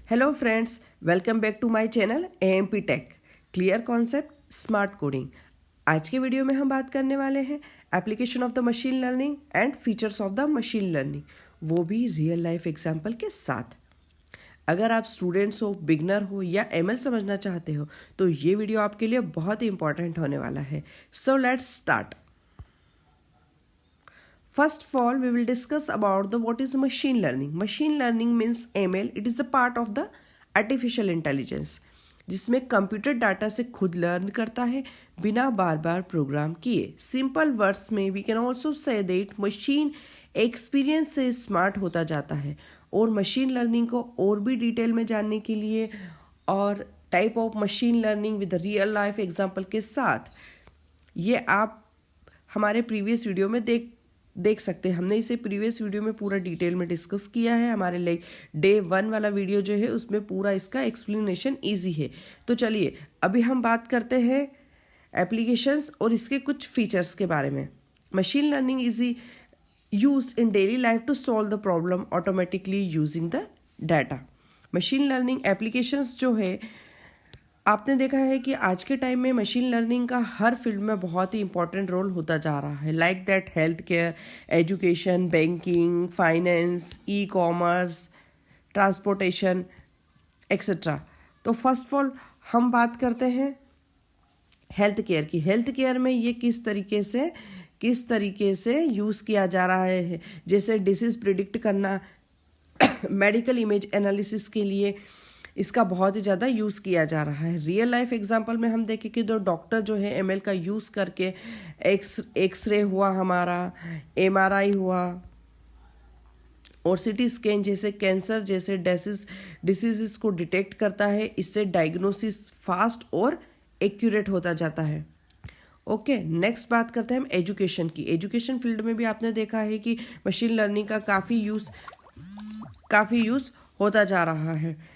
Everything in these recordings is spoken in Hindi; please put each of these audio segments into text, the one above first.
Hello friends, welcome back to my channel AMP tech clear concept smart coding. आज के वीडियो में हम बात करने वाले हैं application of the machine learning and features of the machine learning, वो भी रियल लाइफ एग्जांपल के साथ। अगर आप स्टूडेंट्स हो, बिगनर हो या एमएल समझना चाहते हो तो ये वीडियो आपके लिए बहुत ही इंपॉर्टेंट होने वाला है। So let's start. First of all, we will discuss about the what is machine learning. Machine learning means ML. It is the part of the artificial intelligence, जिसमें कंप्यूटर डाटा से खुद लर्न करता है बिना बार बार प्रोग्राम किए। सिंपल वर्ड्स में we can also say that machine experience से स्मार्ट होता जाता है। और मशीन लर्निंग को और भी डिटेल में जानने के लिए और type of machine learning with real life example के साथ, ये आप हमारे प्रीवियस वीडियो में देख सकते हैं। हमने इसे प्रीवियस वीडियो में पूरा डिटेल में डिस्कस किया है। हमारे लिए डे 1 वाला वीडियो जो है उसमें पूरा इसका एक्सप्लेनेशन इजी है। तो चलिए अभी हम बात करते हैं एप्लीकेशंस और इसके कुछ फीचर्स के बारे में। Machine learning is used in daily life to solve the problem automatically using the data. Machine learning applications जो है, आपने देखा है कि आज के टाइम में मशीन लर्निंग का हर फील्ड में बहुत ही इंपॉर्टेंट रोल होता जा रहा है। Like that health care, education, banking, finance, e commerce, transportation etcetera. तो फर्स्ट ऑफ ऑल हम बात करते हैं हेल्थ केयर की। हेल्थ केयर में ये किस तरीके से यूज़ किया जा रहा है, जैसे डिसीज प्रिडिक्ट करना, मेडिकल इमेज एनालिसिस के लिए इसका बहुत ही ज़्यादा यूज़ किया जा रहा है। रियल लाइफ एग्जांपल में हम देखें कि दो डॉक्टर जो है एमएल का यूज़ करके एक्सरे हुआ, हमारा एमआरआई हुआ और सीटी स्कैन जैसे कैंसर जैसे डिसीज़ को डिटेक्ट करता है। इससे डायग्नोसिस फास्ट और एक्यूरेट होता जाता है। ओके, नेक्स्ट बात करते हैं हम एजुकेशन की। एजुकेशन फील्ड में भी आपने देखा है कि मशीन लर्निंग का काफ़ी यूज़ होता जा रहा है।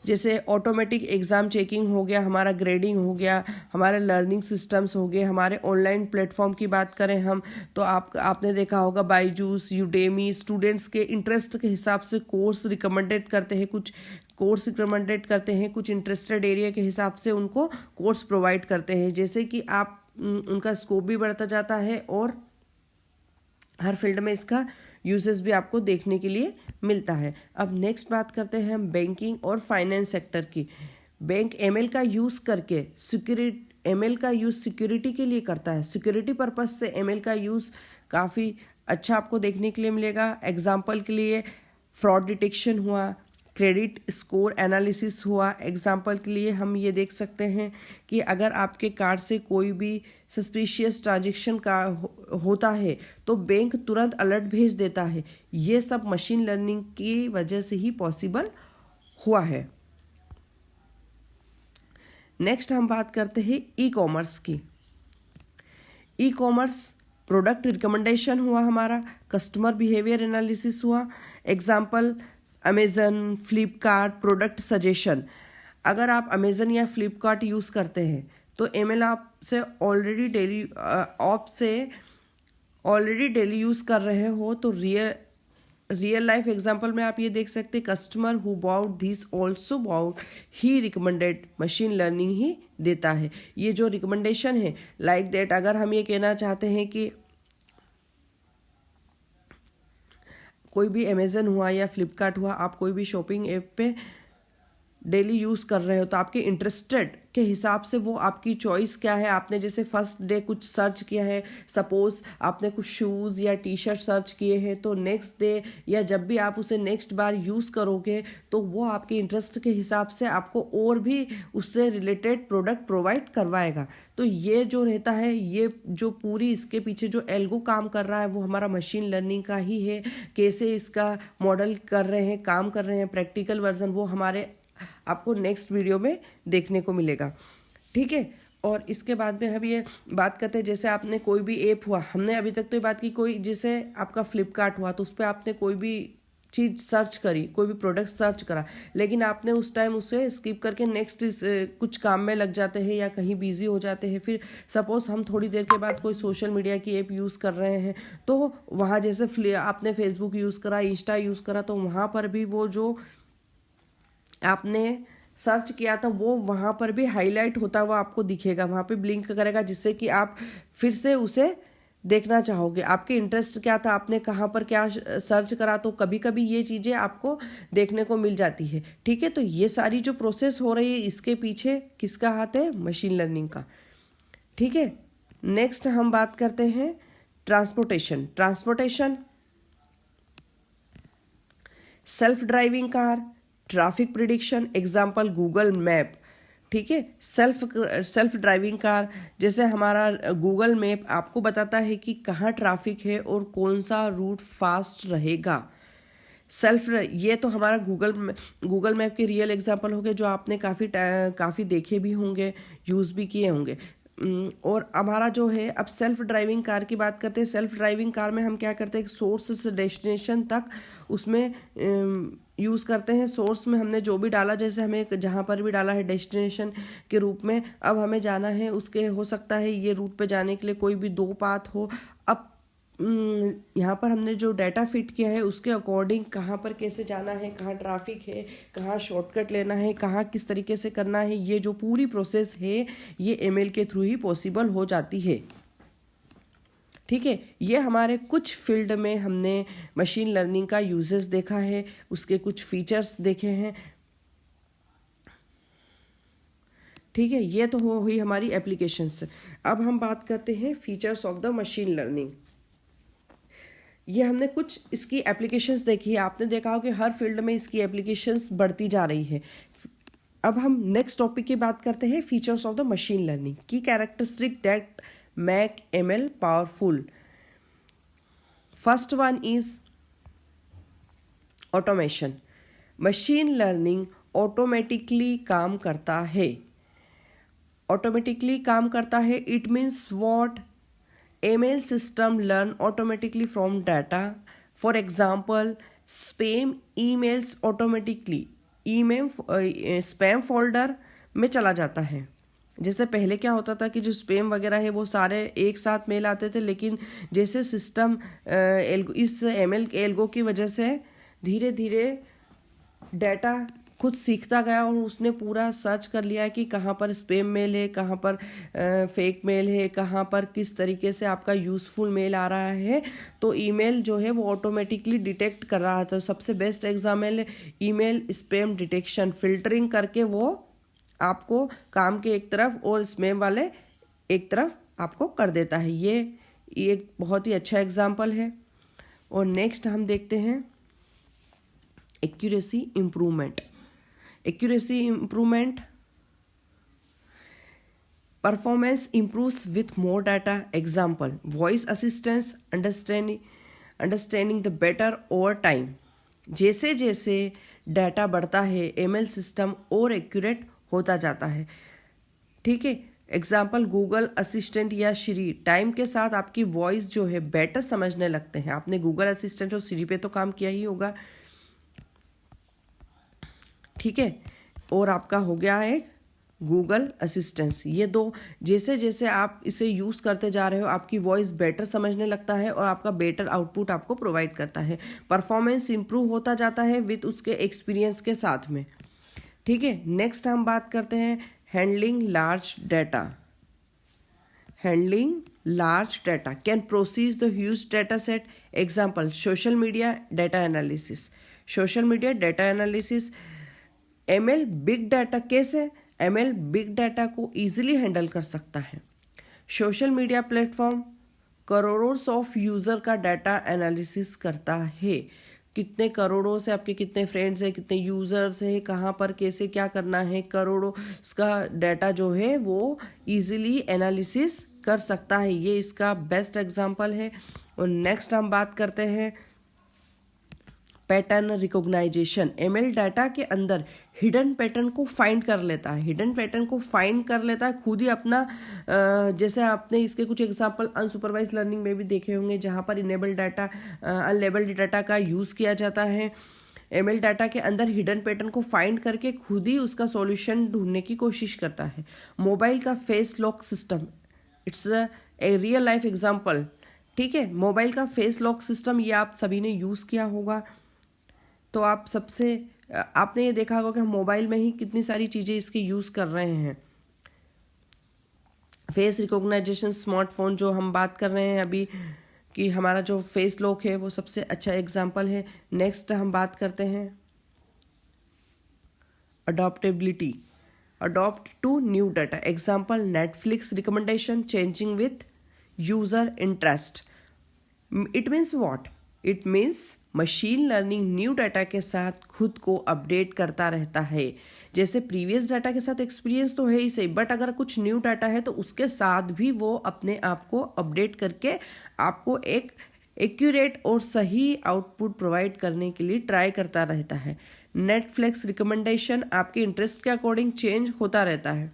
जैसे ऑटोमेटिक एग्ज़ाम चेकिंग हो गया, हमारा ग्रेडिंग हो गया, हमारे लर्निंग सिस्टम्स हो गए। हमारे ऑनलाइन प्लेटफॉर्म की बात करें हम तो आपने देखा होगा बायजूस, यूडेमी स्टूडेंट्स के इंटरेस्ट के हिसाब से कोर्स रिकमेंडेड करते हैं, कुछ इंटरेस्टेड एरिया के हिसाब से उनको कोर्स प्रोवाइड करते हैं, जैसे कि आप उनका स्कोप भी बढ़ता जाता है और हर फील्ड में इसका यूजेस भी आपको देखने के लिए मिलता है। अब नेक्स्ट बात करते हैं हम बैंकिंग और फाइनेंस सेक्टर की। बैंक एमएल का यूज़ करके सिक्योरिटी के लिए करता है। सिक्योरिटी पर्पस से एमएल का यूज़ काफ़ी अच्छा आपको देखने के लिए मिलेगा। एग्जाम्पल के लिए फ्रॉड डिटेक्शन हुआ, क्रेडिट स्कोर एनालिसिस हुआ। एग्जाम्पल के लिए हम ये देख सकते हैं कि अगर आपके कार्ड से कोई भी सस्पिशियस ट्रांजैक्शन का होता है तो बैंक तुरंत अलर्ट भेज देता है। ये सब मशीन लर्निंग की वजह से ही पॉसिबल हुआ है। नेक्स्ट हम बात करते हैं ई कॉमर्स की। ई कॉमर्स प्रोडक्ट रिकमेंडेशन हुआ, हमारा कस्टमर बिहेवियर एनालिसिस हुआ। Example Amazon, Flipkart, product suggestion. अगर आप अमेज़न या फ्लिपकार्ट यूज़ करते हैं तो एमएल आपसे ऑलरेडी डेली यूज़ कर रहे हो तो रियल लाइफ एग्जांपल में आप ये देख सकते हैं, customer who bought this also bought he recommended. Machine learning ही देता है ये जो रिकमेंडेशन है। लाइक दैट अगर हम ये कहना चाहते हैं कि कोई भी अमेज़न हुआ या फ्लिपकार्ट हुआ, आप कोई भी शॉपिंग ऐप पे डेली यूज़ कर रहे हो तो आपके इंटरेस्टेड के हिसाब से वो आपकी चॉइस क्या है। आपने जैसे फर्स्ट डे कुछ सर्च किया है, सपोज आपने कुछ शूज़ या टी शर्ट सर्च किए हैं, तो नेक्स्ट डे या जब भी आप उसे नेक्स्ट बार यूज़ करोगे तो वो आपके इंटरेस्ट के हिसाब से आपको और भी उससे रिलेटेड प्रोडक्ट प्रोवाइड करवाएगा। तो ये जो रहता है, ये जो पूरी इसके पीछे जो एल्गो काम कर रहा है वो हमारा मशीन लर्निंग का ही है। कैसे इसका मॉडल काम कर रहे हैं प्रैक्टिकल वर्जन, वो हमारे आपको नेक्स्ट वीडियो में देखने को मिलेगा। ठीक है, और इसके बाद में हम ये बात करते हैं, जैसे आपने कोई भी ऐप हुआ, हमने अभी तक तो ये बात की, कोई जैसे आपका फ्लिपकार्ट हुआ तो उस पर आपने कोई भी चीज़ सर्च करी, कोई भी प्रोडक्ट सर्च करा, लेकिन आपने उस टाइम उसे स्किप करके नेक्स्ट कुछ काम में लग जाते हैं या कहीं बिजी हो जाते हैं। फिर सपोज हम थोड़ी देर के बाद कोई सोशल मीडिया की ऐप यूज़ कर रहे हैं, तो वहाँ जैसे आपने फेसबुक यूज़ करा, इंस्टा यूज़ करा, तो वहाँ पर भी वो जो आपने सर्च किया था वो वहाँ पर भी हाईलाइट होता हुआ आपको दिखेगा, वहाँ पे ब्लिंक करेगा, जिससे कि आप फिर से उसे देखना चाहोगे। आपके इंटरेस्ट क्या था, आपने कहाँ पर क्या सर्च करा, तो कभी कभी ये चीज़ें आपको देखने को मिल जाती है। ठीक है, तो ये सारी जो प्रोसेस हो रही है इसके पीछे किसका हाथ है? मशीन लर्निंग का। ठीक है, नेक्स्ट हम बात करते हैं transportation, self driving car, traffic prediction, example Google map. ठीक है, सेल्फ ड्राइविंग कार, जैसे हमारा गूगल मैप आपको बताता है कि कहाँ ट्रैफिक है और कौन सा रूट फास्ट रहेगा। ये तो हमारा गूगल मैप के रियल एग्जांपल हो गए, जो आपने काफ़ी देखे भी होंगे, यूज़ भी किए होंगे। और हमारा जो है, अब सेल्फ ड्राइविंग कार की बात करते हैं। सेल्फ ड्राइविंग कार में हम क्या करते हैं, सोर्स से डेस्टिनेशन तक उसमें यूज़ करते हैं। सोर्स में हमने जो भी डाला, जैसे हमें जहाँ पर भी डाला है डेस्टिनेशन के रूप में, अब हमें जाना है उसके, हो सकता है ये रूट पे जाने के लिए कोई भी 2 पाथ हो। अब यहाँ पर हमने जो डाटा फिट किया है उसके अकॉर्डिंग कहाँ पर कैसे जाना है, कहाँ ट्रैफिक है, कहाँ शॉर्टकट लेना है, कहाँ किस तरीके से करना है, ये जो पूरी प्रोसेस है ये एमएल के थ्रू ही पॉसिबल हो जाती है। ठीक है, ये हमारे कुछ फील्ड में हमने मशीन लर्निंग का यूजेस देखा है, उसके कुछ फीचर्स देखे हैं। ठीक है, ये तो हुई हमारी एप्लीकेशंस। अब हम बात करते हैं features of the machine learning. ये हमने कुछ इसकी एप्लीकेशंस देखी है। आपने देखा हो कि हर फील्ड में इसकी एप्लीकेशंस बढ़ती जा रही है। अब हम नेक्स्ट टॉपिक की बात करते हैं, features of the machine learning, key characteristic that make ML powerful. First one is automation. Machine learning automatically काम करता है। ऑटोमेटिकली काम करता है, it means what? ML system learn automatically from data. For example, spam emails automatically email spam folder में चला जाता है। जैसे पहले क्या होता था कि जो स्पैम वगैरह है वो सारे एक साथ मेल आते थे, लेकिन जैसे सिस्टम इस ML एल्गो की वजह से धीरे धीरे डाटा खुद सीखता गया और उसने पूरा सर्च कर लिया कि कहाँ पर स्पैम मेल है, कहाँ पर फेक मेल है, कहाँ पर किस तरीके से आपका यूज़फुल मेल आ रहा है। तो ईमेल जो है वो ऑटोमेटिकली डिटेक्ट कर रहा था। सबसे best example email spam detection, filtering करके वो आपको काम के एक तरफ और स्पैम वाले एक तरफ आपको कर देता है। ये एक बहुत ही अच्छा एग्जाम्पल है। और नेक्स्ट हम देखते हैं accuracy improvement. Accuracy improvement, performance improves with more data. Example, voice assistance, understanding the better over time. जैसे जैसे डाटा बढ़ता है एमएल सिस्टम और एक्यूरेट होता जाता है। ठीक है, एग्जाम्पल गूगल असिस्टेंट या श्री टाइम के साथ आपकी वॉइस जो है बेटर समझने लगते हैं। आपने गूगल असिस्टेंट और श्री पे तो काम किया ही होगा। ठीक है, और आपका हो गया है गूगल असिस्टेंस। ये दो जैसे जैसे आप इसे यूज़ करते जा रहे हो आपकी वॉइस बेटर समझने लगता है और आपका बेटर आउटपुट आपको प्रोवाइड करता है। परफॉर्मेंस इंप्रूव होता जाता है विद उसके एक्सपीरियंस के साथ में। ठीक है, नेक्स्ट हम बात करते हैं handling large data. Handling large data can process the huge data set. Example, social media data analysis. Social media data analysis, ML big data कैसे? ML बिग डाटा को इजीली हैंडल कर सकता है। सोशल मीडिया प्लेटफॉर्म करोड़ों ऑफ यूज़र का डाटा एनालिसिस करता है। कितने करोड़ों से आपके कितने फ्रेंड्स हैं, कितने यूज़र्स हैं, कहाँ पर कैसे क्या करना है, करोड़ों का डाटा जो है वो इजीली एनालिसिस कर सकता है। ये इसका बेस्ट एग्जांपल है। और नेक्स्ट हम बात करते हैं पैटर्न रिकॉग्नाइजेशन, एमएल डाटा के अंदर हिडन पैटर्न को फाइंड कर लेता है, हिडन पैटर्न को फाइंड कर लेता है खुद ही अपना। जैसे आपने इसके कुछ एग्जांपल अनसुपरवाइज लर्निंग में भी देखे होंगे, जहां पर इनेबल डाटा अनलेबल्ड डाटा का यूज किया जाता है। एमएल डाटा के अंदर हिडन पैटर्न को फाइंड करके खुद ही उसका सॉल्यूशन ढूंढने की कोशिश करता है। मोबाइल का face lock system, it's a real life example. ठीक है, मोबाइल का फेस लॉक सिस्टम ये आप सभी ने यूज किया होगा। तो आपने ये देखा होगा कि हम मोबाइल में ही कितनी सारी चीजें इसके यूज कर रहे हैं। फेस रिकॉग्नाइजेशन स्मार्टफोन जो हम बात कर रहे हैं अभी कि हमारा जो फेस लॉक है वो सबसे अच्छा एग्जांपल है। नेक्स्ट हम बात करते हैं adaptability, adapt to new data. Example Netflix recommendation changing with user interest. It means what? It means machine learning new data के साथ खुद को अपडेट करता रहता है। जैसे प्रीवियस डाटा के साथ एक्सपीरियंस तो है ही सही, बट अगर कुछ न्यू डाटा है तो उसके साथ भी वो अपने आप को अपडेट करके आपको एक एक्यूरेट और सही आउटपुट प्रोवाइड करने के लिए ट्राई करता रहता है। नेटफ्लिक्स रिकमेंडेशन आपके इंटरेस्ट के अकॉर्डिंग चेंज होता रहता है।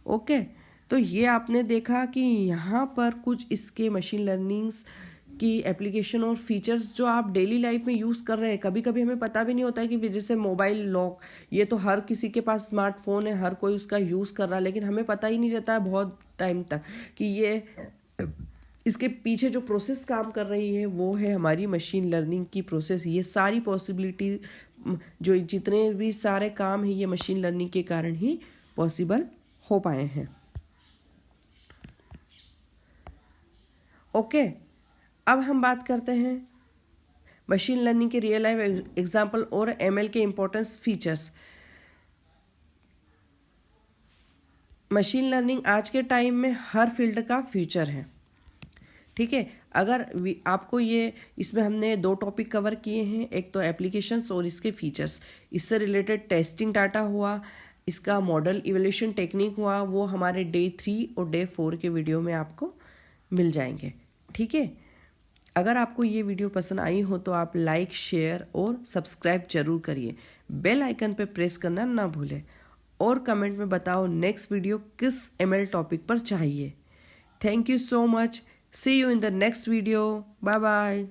ओके, तो ये आपने देखा कि यहाँ पर कुछ इसके मशीन लर्निंग्स की एप्लीकेशन और फीचर्स जो आप डेली लाइफ में यूज़ कर रहे हैं। कभी कभी हमें पता भी नहीं होता है कि जैसे मोबाइल लॉक, ये तो हर किसी के पास स्मार्टफोन है, हर कोई उसका यूज़ कर रहा है, लेकिन हमें पता ही नहीं रहता है बहुत टाइम तक कि ये इसके पीछे जो प्रोसेस काम कर रही है वो है हमारी मशीन लर्निंग की प्रोसेस। ये सारी पॉसिबिलिटी जो जितने भी सारे काम हैं ये मशीन लर्निंग के कारण ही पॉसिबल हो पाए हैं। ओके, अब हम बात करते हैं मशीन लर्निंग के रियल लाइफ एग्जांपल और एमएल के इंपॉर्टेंस फीचर्स। मशीन लर्निंग आज के टाइम में हर फील्ड का फ्यूचर है। ठीक है, अगर आपको ये इसमें हमने 2 टॉपिक कवर किए हैं, एक तो एप्लीकेशंस और इसके फीचर्स। इससे रिलेटेड टेस्टिंग डाटा हुआ, इसका मॉडल इवैल्यूएशन टेक्निक हुआ, वो हमारे डे 3 और डे 4 के वीडियो में आपको मिल जाएंगे। ठीक है, अगर आपको ये वीडियो पसंद आई हो तो आप लाइक, शेयर और सब्सक्राइब जरूर करिए। बेल आइकन पे प्रेस करना ना भूलें और कमेंट में बताओ नेक्स्ट वीडियो किस एमएल टॉपिक पर चाहिए। Thank you so much. See you in the next video. Bye bye.